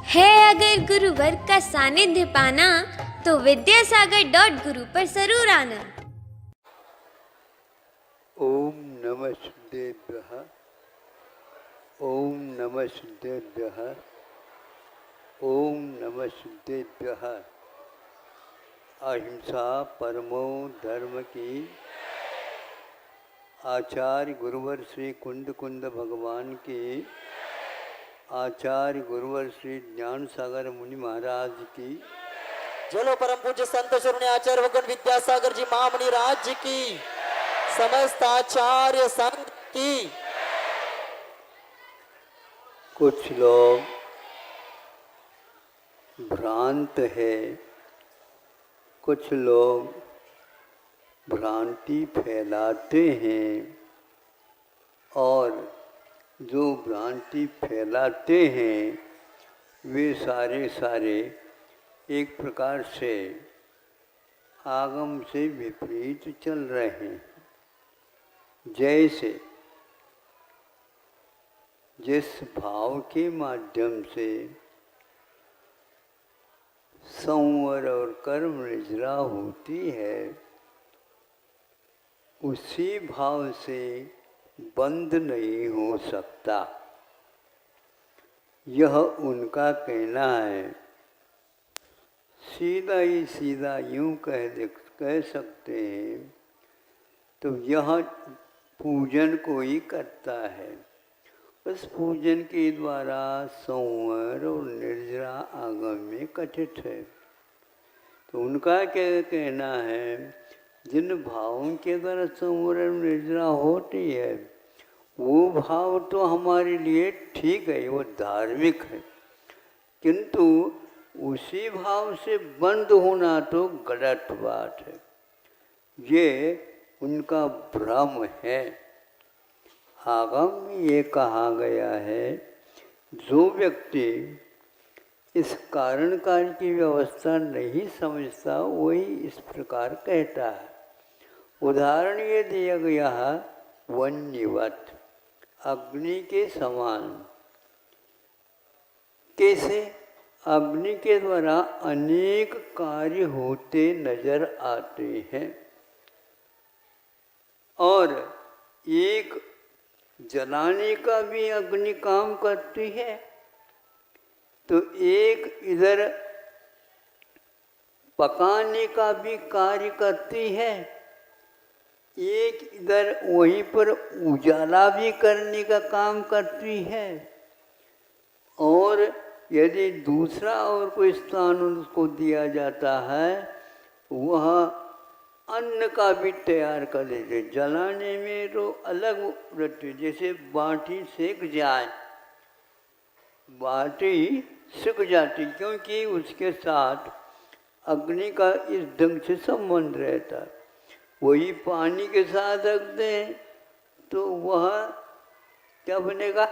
है अगर गुरुवर का सानिध्य पाना तो विद्यासागर.गुरु पर जरूर आना। ओम नमः सिद्धेभ्यः। ओम नमः सिद्धेभ्यः। ओम नमः सिद्धेभ्यः। अहिंसा परमो धर्म की। आचार्य गुरुवर श्री कुंद कुंद भगवान की। आचार्य गुरुवर श्री ज्ञान सागर मुनि महाराज की। चलो परम पूज्य संत शिरोमणि आचार्य भगवान विद्यासागर जी महामुनि राज्य की, समस्त आचार्य संघ की। कुछ लोग भ्रांत है, कुछ लोग भ्रांति फैलाते हैं और जो भ्रांति फैलाते हैं वे सारे एक प्रकार से आगम से विपरीत चल रहे हैं। जैसे जिस भाव के माध्यम से संवर और कर्म निजरा होती है, उसी भाव से बंद नहीं हो सकता, यह उनका कहना है। सीधा ही सीधा यूँ कह सकते हैं तो यह पूजन को ही करता है। उस पूजन के द्वारा संवर और निर्जरा आगम में कथित है। तो उनका क्या कहना है, जिन भावों के द्वारा संवर और निर्जरा होती है वो भाव तो हमारे लिए ठीक है, वो धार्मिक है, किंतु उसी भाव से बंद होना तो गलत बात है। ये उनका भ्रम है। आगम में ये कहा गया है, जो व्यक्ति इस कारण काल की व्यवस्था नहीं समझता वही इस प्रकार कहता है। उदाहरण ये दिया गया है, वन्यवत, अग्नि के समान। कैसे? अग्नि के द्वारा अनेक कार्य होते नजर आते हैं और एक जलाने का भी अग्नि काम करती है, तो एक इधर पकाने का भी कार्य करती है, एक इधर वहीं पर उजाला भी करने का काम करती है, और यदि दूसरा और कोई स्थान उसको दिया जाता है वह अन्न का भी तैयार कर देते। जलाने में तो अलग रहते, जैसे बाटी सेक जाए, बाटी सिक जाती क्योंकि उसके साथ अग्नि का इस ढंग से संबंध रहता है। वही पानी के साथ रख दें तो वह क्या बनेगा?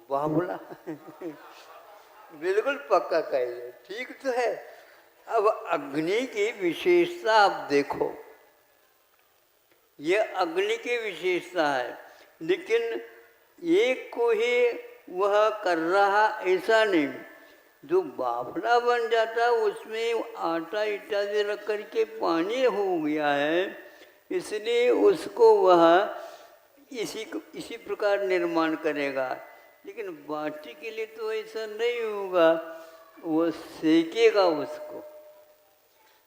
बावला। बिल्कुल पक्का कहिए, ठीक तो है। अब अग्नि की विशेषता आप देखो, ये अग्नि की विशेषता है, लेकिन एक को ही वह कर रहा ऐसा नहीं। जो बाफला बन जाता उसमें आटा इत्यादि रख करके पानी हो गया है, इसलिए उसको वह इसी प्रकार निर्माण करेगा। लेकिन बाटी के लिए तो ऐसा नहीं होगा, वो सेकेगा। उसको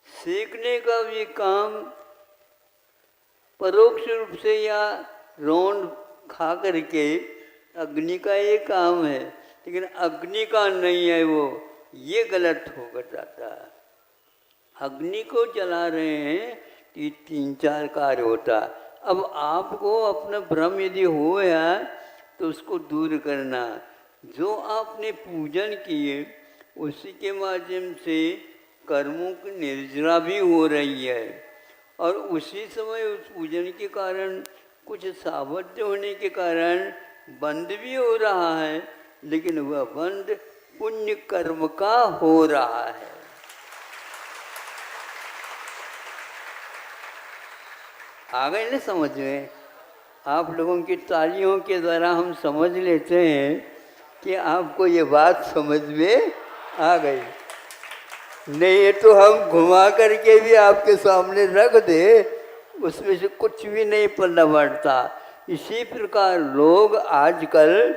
सेकने का भी काम परोक्ष रूप से या रौंद खा करके अग्नि का ये काम है, लेकिन अग्नि का नहीं है वो, ये गलत हो जाता है। अग्नि को जला रहे हैं तो 3-4 कार्य होता है। अब आपको अपना भ्रम यदि हो है तो उसको दूर करना। जो आपने पूजन किए उसी के माध्यम से कर्मों की निर्जरा भी हो रही है, और उसी समय उस पूजन के कारण कुछ सामर्थ्य होने के कारण बंद भी हो रहा है, लेकिन वह बंद पुण्य कर्म का हो रहा है। आ गए ना समझ में? आप लोगों की तालियों के द्वारा हम समझ लेते हैं कि आपको ये बात समझ में आ गई। नहीं तो हम घुमा करके भी आपके सामने रख दे, उसमें से कुछ भी नहीं पल्ला बढ़ता। इसी प्रकार लोग आजकल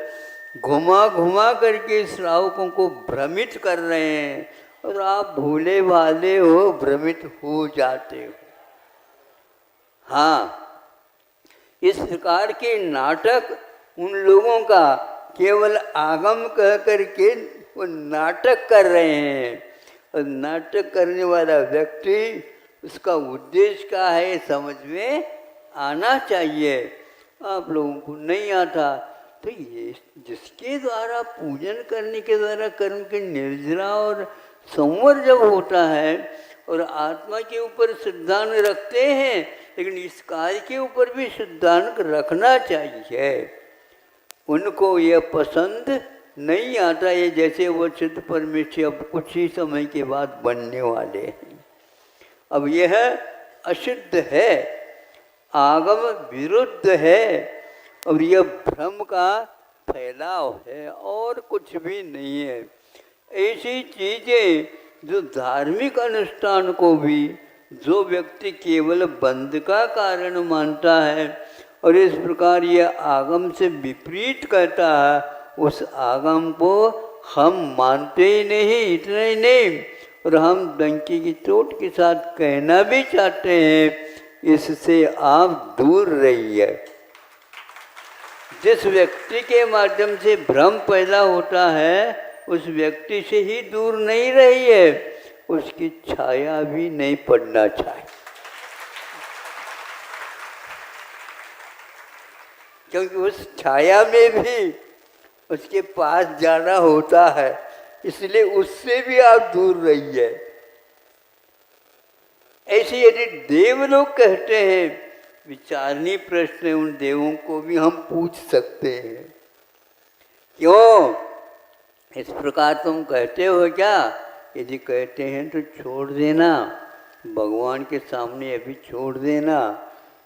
घुमा घुमा करके श्रावकों को भ्रमित कर रहे हैं, और आप भूले भाले हो, भ्रमित हो जाते हो। हाँ, इस प्रकार के नाटक उन लोगों का केवल आगम कह करके वो नाटक कर रहे हैं, और नाटक करने वाला व्यक्ति उसका उद्देश्य क्या है समझ में आना चाहिए। आप लोगों को नहीं आता, तो ये जिसके द्वारा पूजन करने के द्वारा कर्म के निर्जरा और संवर जब होता है, और आत्मा के ऊपर सिद्धांत रखते हैं, लेकिन इस कार्य के ऊपर भी सिद्धांत रखना चाहिए। उनको ये पसंद नहीं आता, ये जैसे वो चित्त परमेश्वर अब कुछ ही समय के बाद बनने वाले हैं। अब यह अशुद्ध है, आगम विरुद्ध है, और यह भ्रम का फैलाव है और कुछ भी नहीं है। ऐसी चीज़ें जो धार्मिक अनुष्ठान को भी जो व्यक्ति केवल बंध का कारण मानता है, और इस प्रकार यह आगम से विपरीत कहता है, उस आगम को हम मानते ही नहीं। इतना ही नहीं, और हम डंकी की चोट के साथ कहना भी चाहते हैं, इससे आप दूर रहिए। जिस व्यक्ति के माध्यम से भ्रम पैदा होता है, उस व्यक्ति से ही दूर नहीं रहिए, उसकी छाया भी नहीं पड़ना चाहिए। क्योंकि उस छाया में भी उसके पास जाना होता है, इसलिए उससे भी आप दूर रहिए। ऐसे यदि देव लोग कहते हैं, विचारणीय प्रश्न है, उन देवों को भी हम पूछ सकते हैं, क्यों इस प्रकार तुम कहते हो क्या? यदि कहते हैं तो छोड़ देना, भगवान के सामने अभी छोड़ देना।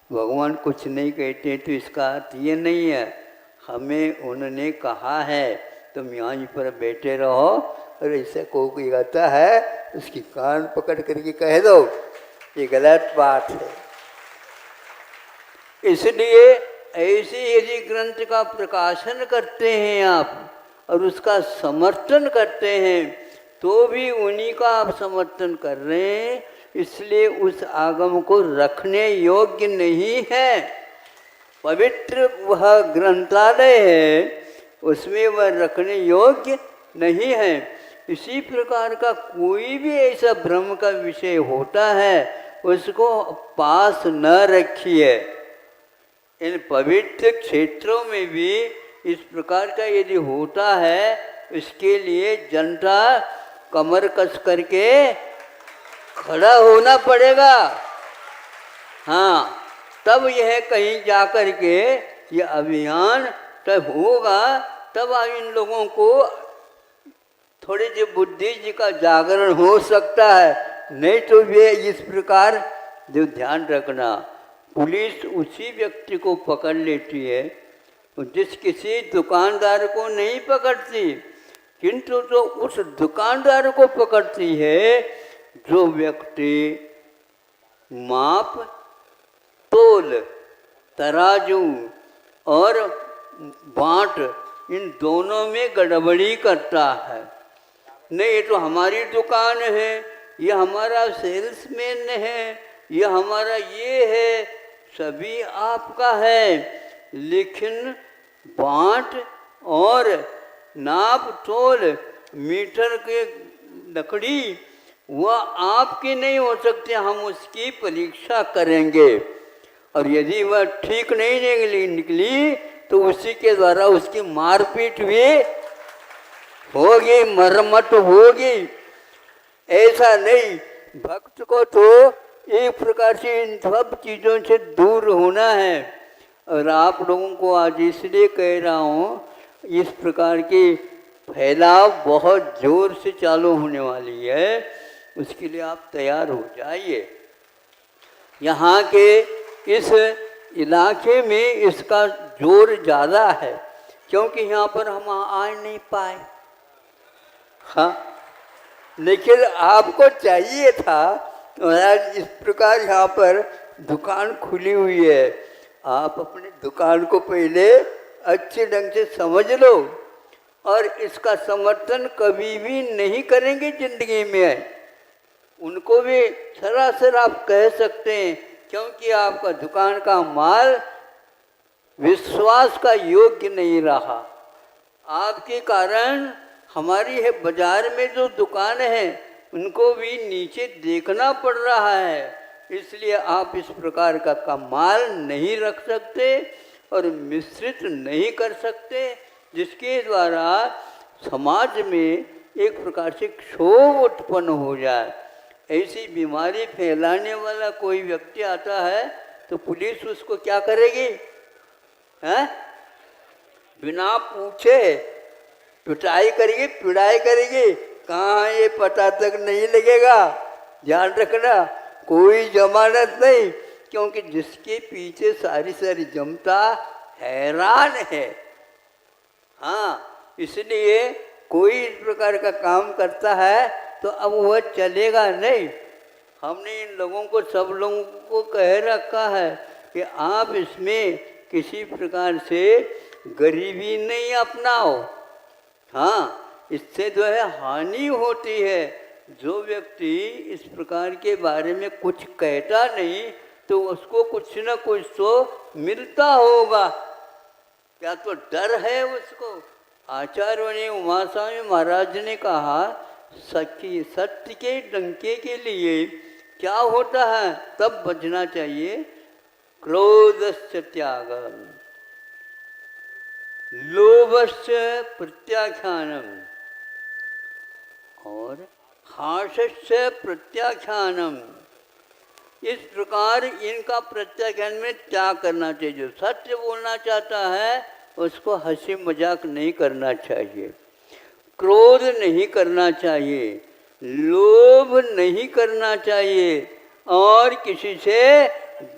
भगवान कुछ नहीं कहते तो इसका अर्थ ये नहीं है हमें उन्होंने कहा है तुम यहाँ पर बैठे रहो, और ऐसा कोई कहता है उसकी कान पकड़ करके कह दो, ये गलत बात है। इसलिए ऐसे यदि ग्रंथ का प्रकाशन करते हैं आप और उसका समर्थन करते हैं, तो भी उन्हीं का आप समर्थन कर रहे हैं, इसलिए उस आगम को रखने योग्य नहीं है। पवित्र वह ग्रंथालय है, उसमें वह रखने योग्य नहीं है। इसी प्रकार का कोई भी ऐसा भ्रम का विषय होता है, उसको पास न रखिए। इन पवित्र क्षेत्रों में भी इस प्रकार का यदि होता है, इसके लिए जनता कमर कस करके खड़ा होना पड़ेगा। हाँ, तब यह कहीं जा कर के यह अभियान तब होगा, तब इन लोगों को थोड़ी जी बुद्धि जी का जागरण हो सकता है। नहीं तो वे इस प्रकार जो ध्यान रखना, पुलिस उसी व्यक्ति को पकड़ लेती है जिस किसी दुकानदार को नहीं पकड़ती, किंतु तो उस दुकानदार को पकड़ती है जो व्यक्ति माप तोल, तराजू और बांट इन दोनों में गड़बड़ी करता है। नहीं, ये तो हमारी दुकान है, ये हमारा सेल्समैन है, ये हमारा ये है, सभी आपका है, लेकिन बांट और नाप तोल मीटर के लकड़ी वह आपकी नहीं हो सकते, हम उसकी परीक्षा करेंगे, और यदि वह ठीक नहीं निकली तो उसी के द्वारा उसकी मारपीट भी होगी, मरम्मत होगी। ऐसा नहीं, भक्त को तो एक प्रकार से इन सब चीज़ों से दूर होना है। और आप लोगों को आज इसलिए कह रहा हूँ, इस प्रकार की फैलाव बहुत जोर से चालू होने वाली है, उसके लिए आप तैयार हो जाइए। यहाँ के इस इलाके में इसका जोर ज़्यादा है, क्योंकि यहाँ पर हम आ नहीं पाए। हाँ, लेकिन आपको चाहिए था तो महाराज इस प्रकार यहाँ पर दुकान खुली हुई है, आप अपनी दुकान को पहले अच्छे ढंग से समझ लो, और इसका समर्थन कभी भी नहीं करेंगे जिंदगी में। उनको भी सरासर आप कह सकते हैं, क्योंकि आपका दुकान का माल विश्वास का योग्य नहीं रहा। आपके कारण हमारी है बाजार में जो दुकान है उनको भी नीचे देखना पड़ रहा है, इसलिए आप इस प्रकार का माल नहीं रख सकते और मिश्रित नहीं कर सकते, जिसके द्वारा समाज में एक प्रकार से क्षोभ उत्पन्न हो जाए। ऐसी बीमारी फैलाने वाला कोई व्यक्ति आता है तो पुलिस उसको क्या करेगी? हैं? बिना पूछे पिटाई करेगी, पिटाई करेगी, कहाँ ये पता तक नहीं लगेगा। ध्यान रखना, कोई जमानत नहीं, क्योंकि जिसके पीछे सारी जनता हैरान है। हाँ, इसलिए कोई इस प्रकार का काम करता है तो अब वह चलेगा नहीं। हमने इन लोगों को, सब लोगों को कह रखा है कि आप इसमें किसी प्रकार से गरीबी नहीं अपनाओ। हाँ, इससे जो है हानि होती है। जो व्यक्ति इस प्रकार के बारे में कुछ कहता नहीं तो उसको कुछ न कुछ तो मिलता होगा, क्या तो डर है उसको। आचार्यों ने, उमा स्वामी महाराज ने कहा, सत्य के डंके के लिए क्या होता है तब बचना चाहिए। क्रोधस्य त्यागम, लोभस्य प्रत्याख्यानम और हास्यस्य प्रत्याख्यानम। इस प्रकार इनका प्रत्याख्यान में त्याग करना चाहिए। जो सत्य बोलना चाहता है उसको हंसी मजाक नहीं करना चाहिए, क्रोध नहीं करना चाहिए, लोभ नहीं करना चाहिए और किसी से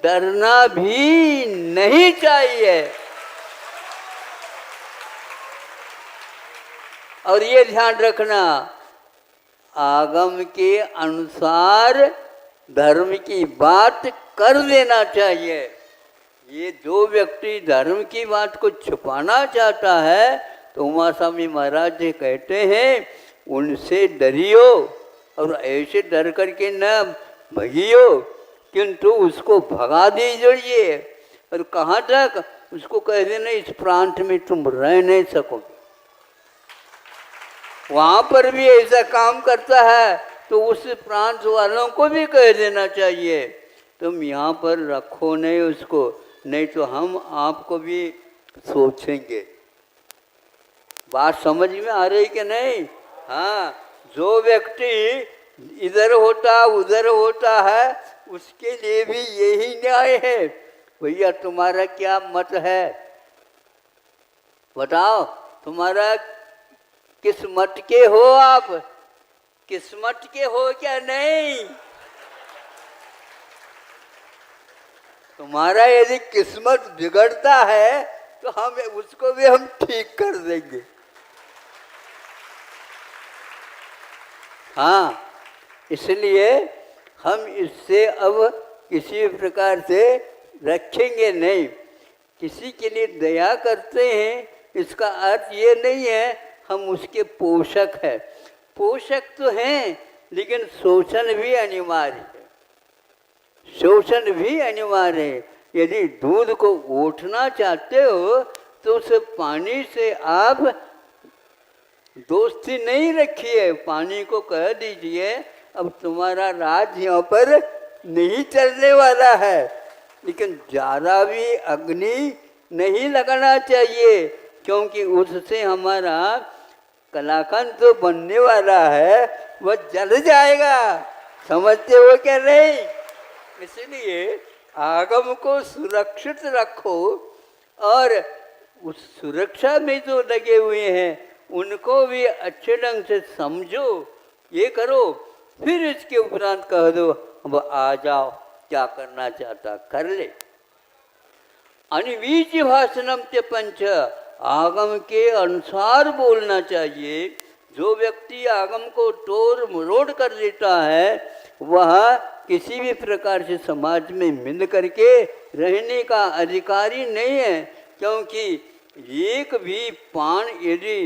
डरना भी नहीं चाहिए। और ये ध्यान रखना, आगम के अनुसार धर्म की बात कर देना चाहिए। ये जो व्यक्ति धर्म की बात को छुपाना चाहता है तो उमा स्वामी महाराज जी कहते हैं उनसे डरियो और ऐसे डर करके न भगियो, किंतु उसको भगा दीजिए। और कहाँ तक? उसको कह देना इस प्रांत में तुम रह नहीं सकोगे। वहाँ पर भी ऐसा काम करता है तो उस प्रांत वालों को भी कह देना चाहिए तुम यहाँ पर रखो नहीं उसको, नहीं तो हम आपको भी सोचेंगे। बात समझ में आ रही कि नहीं? हाँ, जो व्यक्ति इधर होता उधर होता है उसके लिए भी यही न्याय है। भैया तुम्हारा क्या मत है, बताओ, तुम्हारा किस मत के हो? आप किस मत के हो क्या? नहीं, तुम्हारा यदि किस्मत बिगड़ता है तो हम उसको भी हम ठीक कर देंगे। हाँ, इसलिए हम इससे अब किसी प्रकार से रखेंगे नहीं। किसी के लिए दया करते हैं इसका अर्थ ये नहीं है हम उसके पोषक हैं। पोषक तो हैं लेकिन शोषण भी अनिवार्य है, शोषण भी अनिवार्य है। यदि दूध को ओटना चाहते हो तो उस पानी से आप दोस्ती नहीं रखिए, पानी को कह दीजिए अब तुम्हारा राज यहाँ पर नहीं चलने वाला है। लेकिन ज़्यादा भी अग्नि नहीं लगाना चाहिए, क्योंकि उससे हमारा कलाकंद तो बनने वाला है वह जल जाएगा। समझते हो क्या नहीं? इसलिए आगम को सुरक्षित रखो और उस सुरक्षा में जो लगे हुए हैं उनको भी अच्छे ढंग से समझो, ये करो। फिर इसके उपरांत कह दो अब आ जाओ, क्या करना चाहता कर ले। अनवीच भाषणम ते पंच, आगम के अनुसार बोलना चाहिए। जो व्यक्ति आगम को तोड़ मरोड़ कर लेता है वह किसी भी प्रकार से समाज में मिल करके रहने का अधिकारी नहीं है, क्योंकि एक भी पान यदि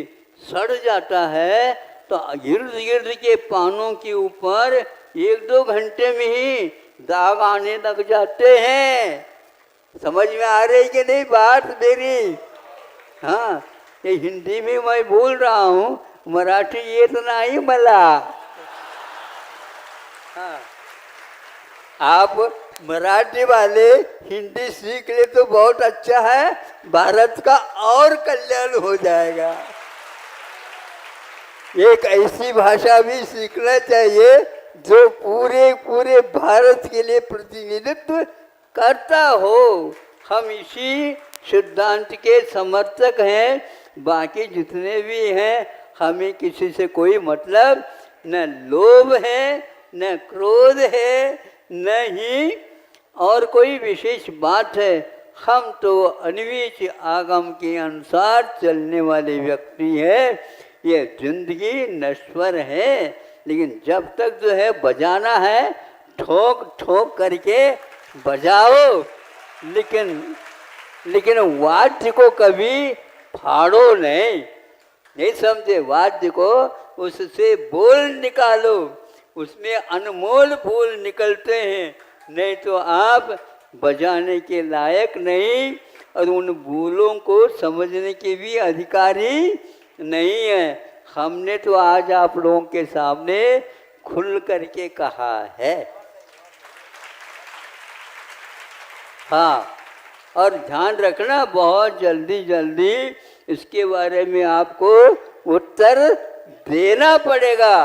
सड़ जाता है तो गिर्द गिर्द के पानों के ऊपर 1-2 घंटे में ही दाग आने लग जाते हैं। समझ में आ रही कि नहीं बात मेरी? हाँ, ये हिंदी में मैं बोल रहा हूँ, मराठी ये तो नहीं मला। हाँ, आप मराठी वाले हिंदी सीख ले तो बहुत अच्छा है, भारत का और कल्याण हो जाएगा। एक ऐसी भाषा भी सीखना चाहिए जो पूरे पूरे भारत के लिए प्रतिनिधित्व करता हो। हम इसी सिद्धांत के समर्थक हैं। बाकी जितने भी हैं हमें किसी से कोई मतलब न लोभ है, न क्रोध है, न ही और कोई विशेष बात है। हम तो अनवीच आगम के अनुसार चलने वाले व्यक्ति हैं। ये जिंदगी नश्वर है, लेकिन जब तक जो है बजाना है ठोक ठोक करके बजाओ, लेकिन वाद्य को कभी फाड़ो नहीं समझे? वाद्य को उससे बोल निकालो, उसमें अनमोल बोल निकलते हैं, नहीं तो आप बजाने के लायक नहीं और उन बोलों को समझने के भी अधिकारी नहीं है। हमने तो आज आप लोगों के सामने खुल करके कहा है। हाँ, और ध्यान रखना, बहुत जल्दी जल्दी इसके बारे में आपको उत्तर देना पड़ेगा।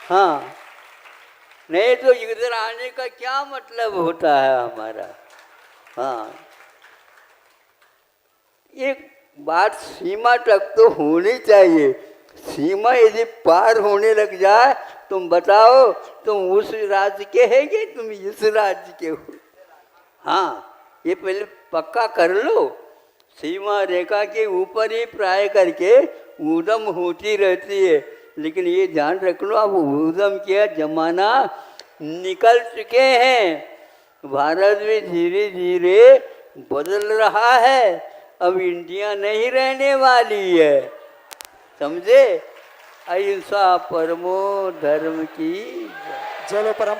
हाँ, नहीं तो इधर आने का क्या मतलब होता है हमारा? हाँ, एक बात सीमा तक तो होनी चाहिए। सीमा यदि पार होने लग जाए, तुम बताओ तुम उस राज्य के हैं कि तुम इस राज्य के हो? हाँ, ये पहले पक्का कर लो। सीमा रेखा के ऊपर ही प्राय करके ऊधम होती रहती है, लेकिन ये ध्यान रख लो अब ऊधम के जमाना निकल चुके हैं। भारत में धीरे धीरे बदल रहा है, अब इंडिया नहीं रहने वाली है, समझे? अहिंसा परमो धर्म की। चलो परम